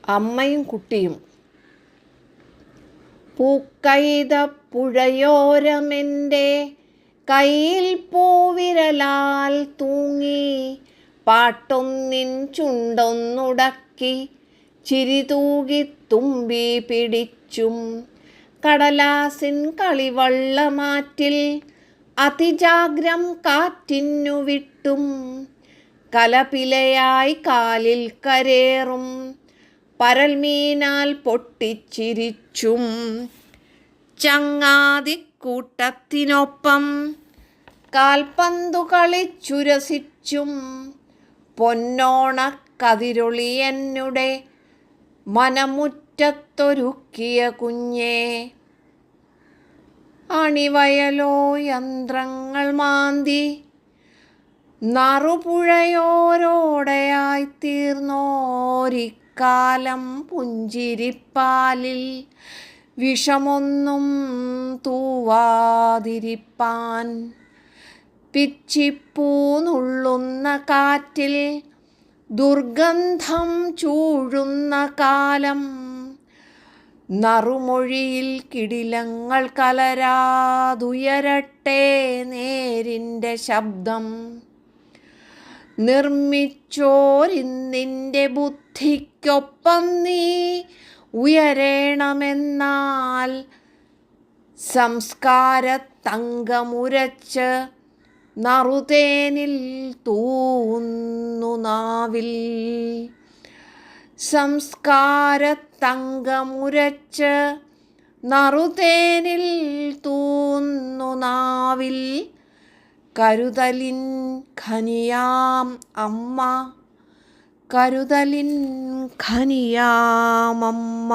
അമ്മയും കുട്ടിയും. പൂക്കൈത പുഴയോരമെൻ്റെ കയ്യിൽ പൂവിരലാൽ തൂങ്ങി, പാട്ടൊന്നിൻ ചുണ്ടൊന്നുടക്കി ചിരി തൂകി തുമ്പി പിടിച്ചും, കടലാസിൻ കളിവള്ളമാറ്റിൽ അതിജാഗ്രം കാറ്റിനു വിട്ടും, കലപിലയായി കാലിൽ കരേറും പരൽമീനാൽ പൊട്ടിച്ചിരിച്ചും, ചങ്ങാതിക്കൂട്ടത്തിനൊപ്പം കാൽപന്തു കളിച്ചുരസിച്ചും, പൊന്നോണക്കതിരൊളി എന്നുടെ മനമുറ്റത്തൊരുക്കിയ കുഞ്ഞേ. അണിവയലോ യന്ത്രങ്ങൾ മാന്തി നറുപുഴയോരോടെയായി തീർന്നോരിക്കാലം പുഞ്ചിരിപ്പാലിൽ വിഷമൊന്നും തൂവാതിരിപ്പാൻ, പിച്ചിപ്പൂ നുള്ളുന്ന കാറ്റിൽ ദുർഗന്ധം ചൂഴുന്ന കാലം, നറുമൊഴിയിൽ കിടിലങ്ങൾ കലരാതുയരട്ടെ നേരിൻ്റെ ശബ്ദം. നിർമ്മിച്ചോരിന്നിൻ്റെ ബുദ്ധിക്കൊപ്പം നീ ഉയരേണമെന്നാൽ, സംസ്കാരത്തങ്കമുരച്ച് നറുതേനിൽ തൂന്നു നാവിൽ. സംസ്കാരത്തങ്കമുരച്ച് നറുതേനിൽ തൂന്നു നാവിൽ, കരുതലിൻ ഖനിയാം അമ്മ, കരുതലിൻ ഖനിയാം അമ്മ.